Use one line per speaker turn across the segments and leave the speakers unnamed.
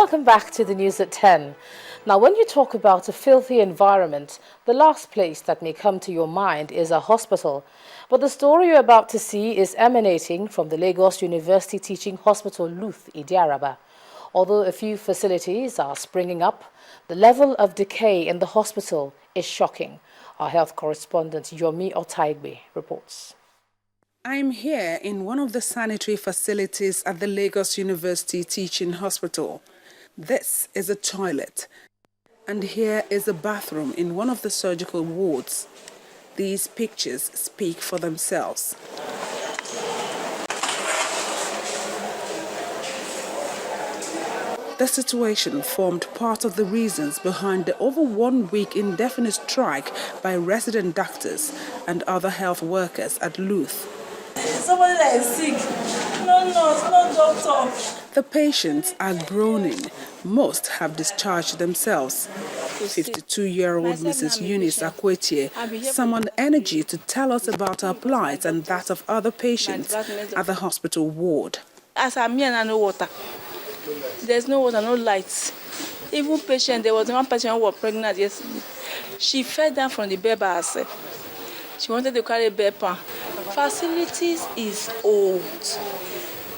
Welcome back to the news at 10. Now, when you talk about a filthy environment, the last place that may come to your mind is a hospital. But the story you're about to see is emanating from the Lagos University Teaching Hospital, Luth, Idiaraba. Although a few facilities are springing up, the level of decay in the hospital is shocking. Our health correspondent, Yomi Otaigbe, reports.
I'm here in one of the sanitary facilities at the Lagos University Teaching Hospital. This is a toilet, and here is a bathroom in one of the surgical wards. These pictures speak for themselves. The situation formed part of the reasons behind the over 1 week indefinite strike by resident doctors and other health workers at Luth.
Somebody that is sick, no nurse, no doctor.
The patients are groaning. Most have discharged themselves. 52-year-old Mrs. Eunice Akwetie summoned energy to tell us about her plight and that of other patients at the hospital ward.
As I'm here, no water. There's no water, no lights. Even patient, there was one patient who was pregnant yesterday. She fell down from the bed by herself. She wanted to carry a bed pan. Facilities is old.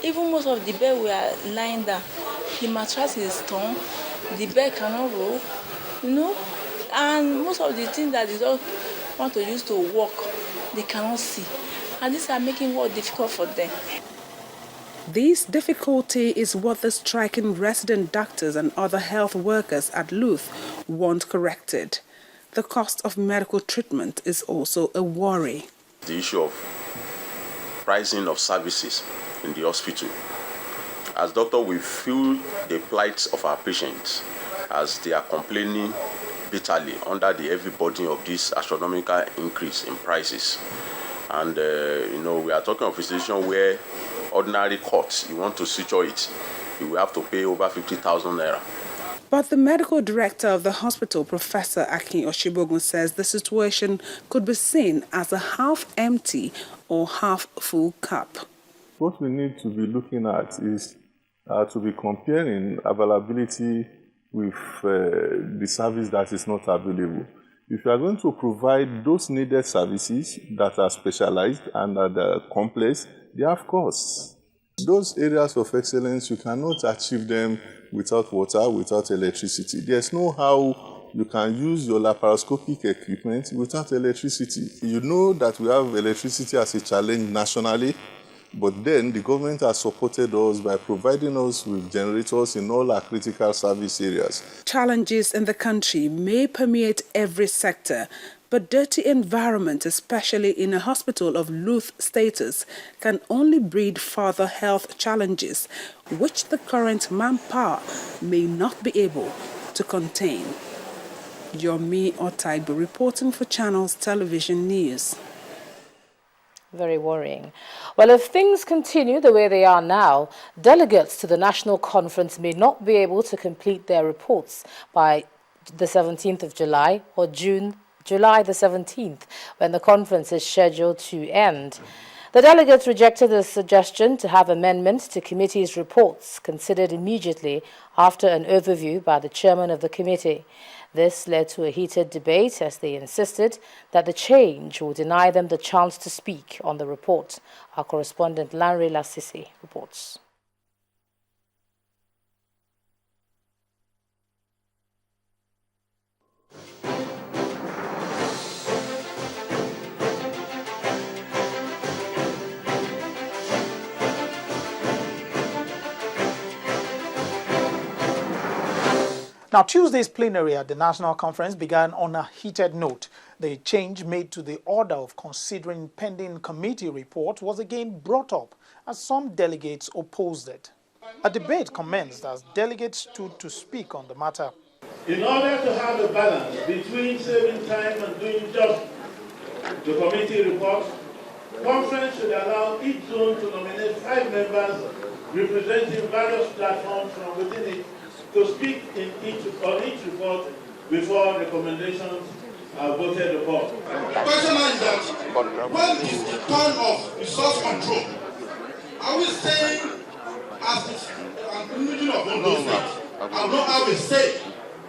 Even most of the bed we are lying down, the mattress is torn, the bed cannot roll, and most of the things that they don't want to use to walk, they cannot see. And these are making work difficult for them.
This difficulty is what the striking resident doctors and other health workers at Luth want corrected. The cost of medical treatment is also a worry.
The issue of pricing of services in the hospital. As doctor, we feel the plight of our patients as they are complaining bitterly under the heavy burden of this astronomical increase in prices. And, we are talking of a situation where ordinary costs, you want to secure it, you will have to pay over 50,000 naira.
But the medical director of the hospital, Professor Akin Oshibogun, says the situation could be seen as a half-empty or half-full cup.
What we need to be looking at is to be comparing availability with the service that is not available. If you are going to provide those needed services that are specialized and that are complex, they have costs. Those areas of excellence, you cannot achieve them without water, without electricity. There's no how you can use your laparoscopic equipment without electricity. You know that we have electricity as a challenge nationally, but then the government has supported us by providing us with generators in all our critical service areas.
Challenges in the country may permeate every sector, but dirty environment, especially in a hospital of Luth status, can only breed further health challenges, which the current manpower may not be able to contain. Yomi Otaigbe reporting for Channels Television News.
Very worrying. Well, if things continue the way they are now, delegates to the national conference may not be able to complete their reports by the 17th of July or July the 17th, when the conference is scheduled to end. The delegates rejected the suggestion to have amendments to committee's reports considered immediately after an overview by the chairman of the committee. This led to a heated debate as they insisted that the change will deny them the chance to speak on the report. Our correspondent Lanre Lasisi reports.
Now, Tuesday's plenary at the National Conference began on a heated note. The change made to the order of considering pending committee report was again brought up as some delegates opposed it. A debate commenced as delegates stood to speak on the matter.
In order to have a balance between saving time and doing justice to committee reports, conference should allow each zone to nominate 5 members representing various platforms from within it to speak on each report before recommendations are voted upon.
The question is that when is the turn of resource control? Are we saying as the individual of those states I will not have a say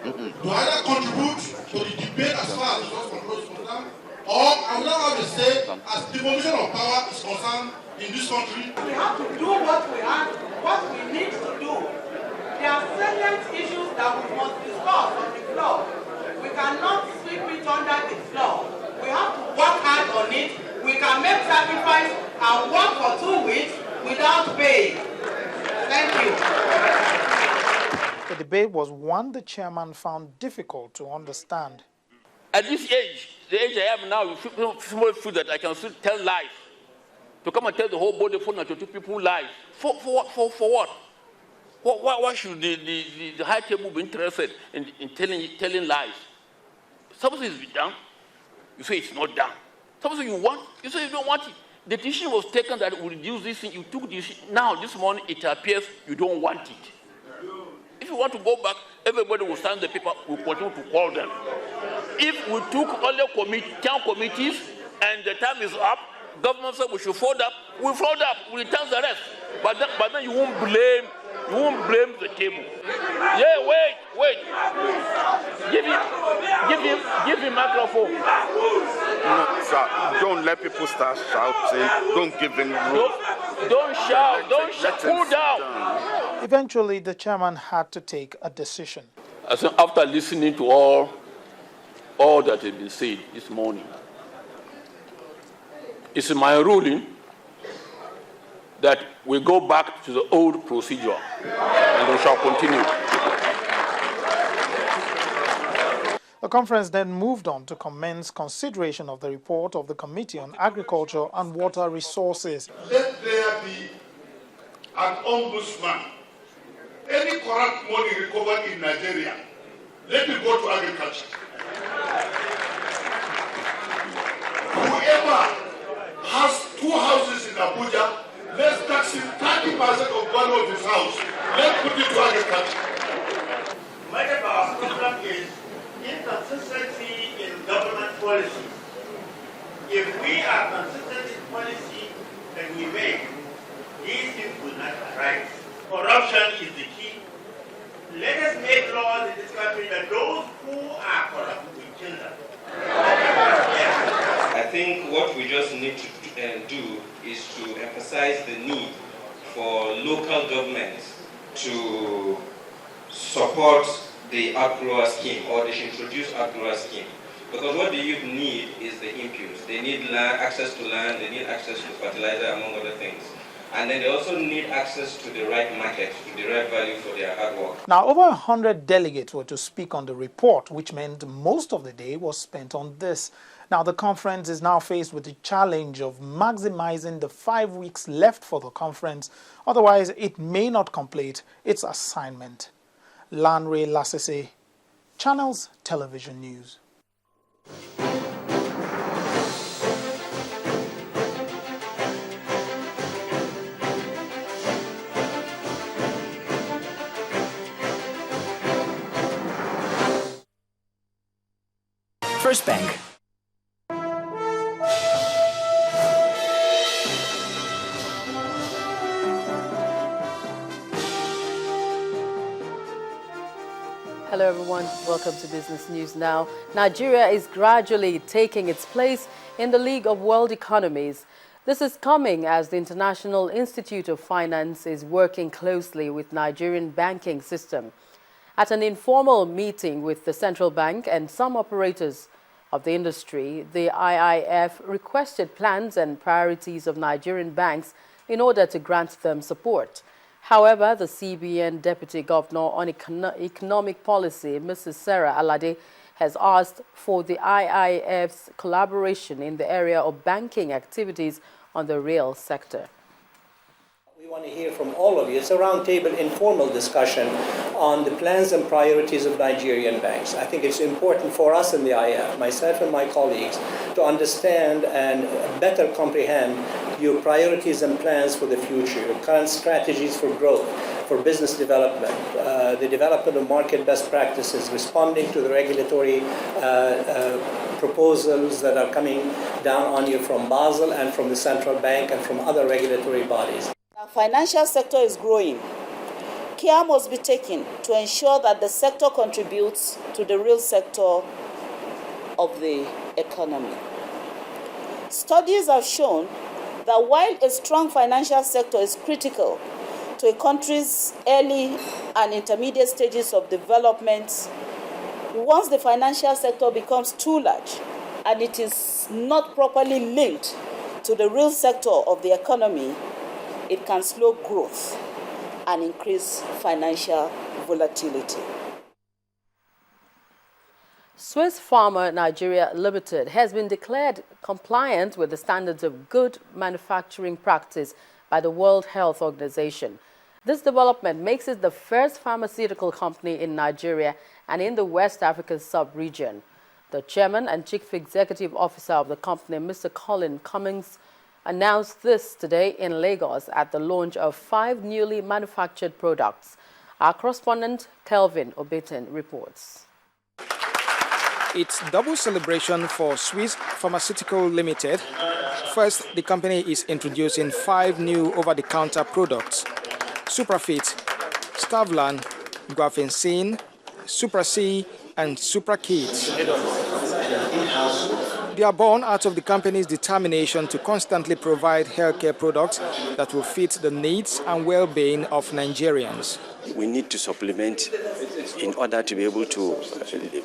to either contribute to the debate as far as the source control is concerned, or I will not have a say as devolution of power is concerned in this country.
We have to do what we need to do. There are salient issues that we must discuss on the floor. We cannot sweep it under the floor. We have to work hard on it. We can make sacrifice and work for 2 weeks without pay. Thank you.
The debate was one the chairman found difficult to understand.
At this age, the age I am now, you feel that I can still tell lies. To come and tell the whole body full to people lies. For what? Why should the high table be interested in telling lies? Suppose it's done, you say it's not done. Suppose you want, you say you don't want it. The decision was taken that we reduce this thing. You took the decision. Now, this morning, it appears you don't want it. If you want to go back, everybody will stand the paper, we'll continue to call them. If we took only 10 committees and the time is up, government said we should fold up, we fold up, we return the rest. But then you won't blame the table. Yeah, wait. Give him microphone.
No, sir, don't let people start shouting. Don't give him room.
Don't shout. Cool down.
Eventually, the chairman had to take a decision.
So after listening to all that has been said this morning, it's my ruling that we go back to the old procedure and we shall continue.
The conference then moved on to commence consideration of the report of the Committee on Agriculture and Water Resources.
Let there be an ombudsman. Any corrupt money recovered in Nigeria, let it go to agriculture. Whoever has 2 houses in Abuja, let's tax him 30% of value of his house. Let's put it to agriculture.
Much of our problem is inconsistency in government policy. If we are consistent in policy that we make, these things will not arise. Corruption is the key. Let us make laws in this country that those who are corrupt will kill them.
I think what we just need to do is to emphasize the need for local governments to support the outgrower scheme, or they should introduce outgrower scheme. Because what the youth need is the inputs. They need land, access to land, they need access to fertilizer, among other things. And then they also need access to the right market, to the right value for their hard work.
Now, over 100 delegates were to speak on the report, which meant most of the day was spent on this. Now, the conference is now faced with the challenge of maximizing the 5 weeks left for the conference. Otherwise, it may not complete its assignment. Lanre Lasese, Channels Television News.
First Bank.
Hello everyone, welcome to Business News Now. Nigeria is gradually taking its place in the League of World Economies. This is coming as the International Institute of Finance is working closely with Nigerian banking system. At an informal meeting with the central bank and some operators of the industry, the IIF requested plans and priorities of Nigerian banks in order to grant them support. However, the CBN Deputy Governor on Economic Policy, Mrs. Sarah Alade, has asked for the IIF's collaboration in the area of banking activities on the real sector.
We want to hear from all of you. It's a roundtable informal discussion on the plans and priorities of Nigerian banks. I think it's important for us in the IIF, myself and my colleagues, to understand and better comprehend your priorities and plans for the future, your current strategies for growth, for business development, the development of market best practices, responding to the regulatory proposals that are coming down on you from Basel and from the central bank and from other regulatory bodies.
The financial sector is growing. care must be taken to ensure that the sector contributes to the real sector of the economy. Studies have shown that while a strong financial sector is critical to a country's early and intermediate stages of development, once the financial sector becomes too large and it is not properly linked to the real sector of the economy, it can slow growth and increase financial volatility.
Swiss Pharma Nigeria Limited has been declared compliant with the standards of good manufacturing practice by the World Health Organization. This development makes it the first pharmaceutical company in Nigeria and in the West African sub-region. The chairman and chief executive officer of the company, Mr. Colin Cummings, announced this today in Lagos at the launch of 5 newly manufactured products. Our correspondent, Kelvin Obetin, reports.
It's double celebration for Swiss Pharmaceutical Limited. First, the company is introducing 5 new over-the-counter products: Suprafit, Stavlan, Guafencin, Supra-C, and Supra-Kit. They are born out of the company's determination to constantly provide healthcare products that will fit the needs and well-being of Nigerians.
We need to supplement in order to be able to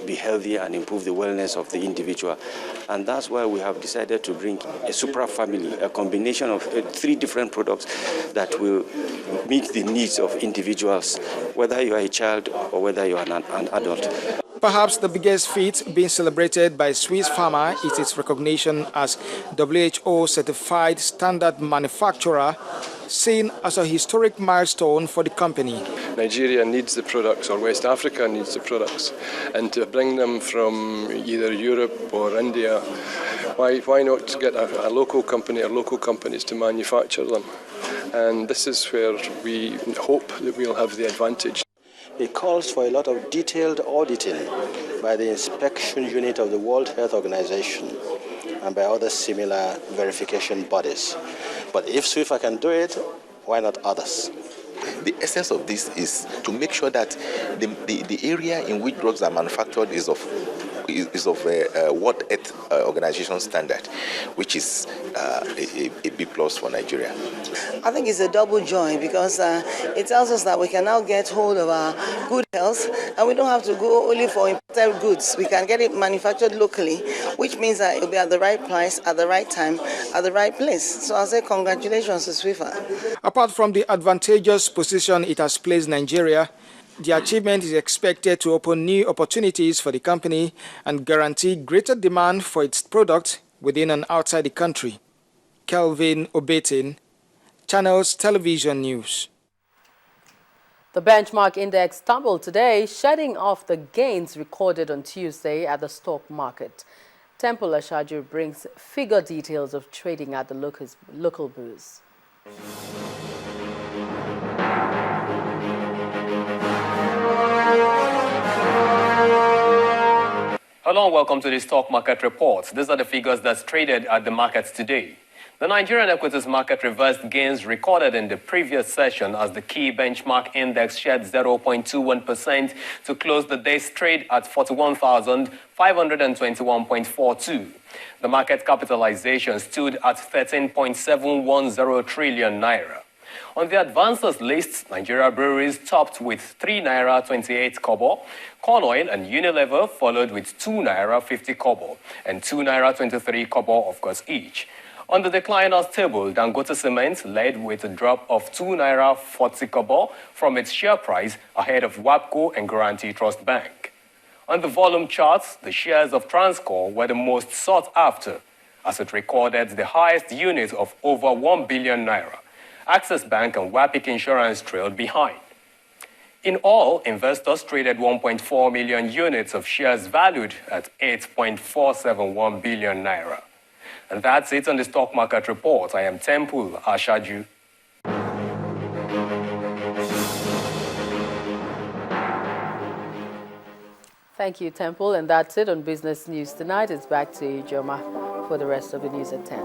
be healthy and improve the wellness of the individual. And that's why we have decided to bring a Supra family, a combination of 3 different products that will meet the needs of individuals, whether you are a child or whether you are an adult.
Perhaps the biggest feat being celebrated by Swiss Pharma is its recognition as WHO-certified standard manufacturer, seen as a historic milestone for the company.
Nigeria needs the products, or West Africa needs the products, and to bring them from either Europe or India, why not get a local company or local companies to manufacture them? And this is where we hope that we'll have the advantage.
It calls for a lot of detailed auditing by the inspection unit of the World Health Organization and by other similar verification bodies. But if SWIFA can do it, why not others?
The essence of this is to make sure that the area in which drugs are manufactured is of World Health Organization standard, which is a B+ for Nigeria.
I think it's a double joy because it tells us that we can now get hold of our good health and we don't have to go only for imported goods. We can get it manufactured locally, which means that it'll be at the right price, at the right time, at the right place. So I'll say congratulations to SWIFA.
Apart from the advantageous position it has placed Nigeria, the achievement is expected to open new opportunities for the company and guarantee greater demand for its products within and outside the country. Kelvin Obetin, Channels Television News.
The benchmark index tumbled today, shedding off the gains recorded on Tuesday at the stock market. Temple Ashaju brings figure details of trading at the local booths.
Hello and welcome to the Stock Market Report. These are the figures that's traded at the markets today. The Nigerian equities market reversed gains recorded in the previous session as the key benchmark index shed 0.21% to close the day's trade at 41,521.42. The market capitalization stood at 13.710 trillion naira. On the advances list, Nigeria breweries topped with 3 naira 28 kobo, Corn Oil and Unilever followed with 2 naira 50 kobo and 2 naira 23 kobo of course each. On the decliners table, Dangote Cement led with a drop of 2 naira 40 kobo from its share price ahead of WAPCO and Guaranty Trust Bank. On the volume charts, the shares of Transcorp were the most sought after as it recorded the highest unit of over 1 billion naira. Access Bank and WAPIC Insurance trailed behind. In all, investors traded 1.4 million units of shares valued at 8.471 billion naira. And that's it on the Stock Market Report. I am Temple Ashaju.
Thank you, Temple. And that's it on Business News Tonight. It's back to you, Joma, for the rest of the news at 10.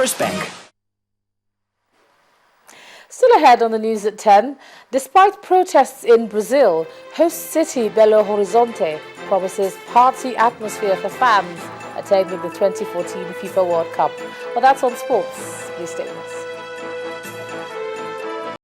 First Bank.
Still ahead on the news at 10, despite protests in Brazil, host city Belo Horizonte promises party atmosphere for fans attending the 2014 FIFA World Cup. Well, that's on sports. Please stay with us.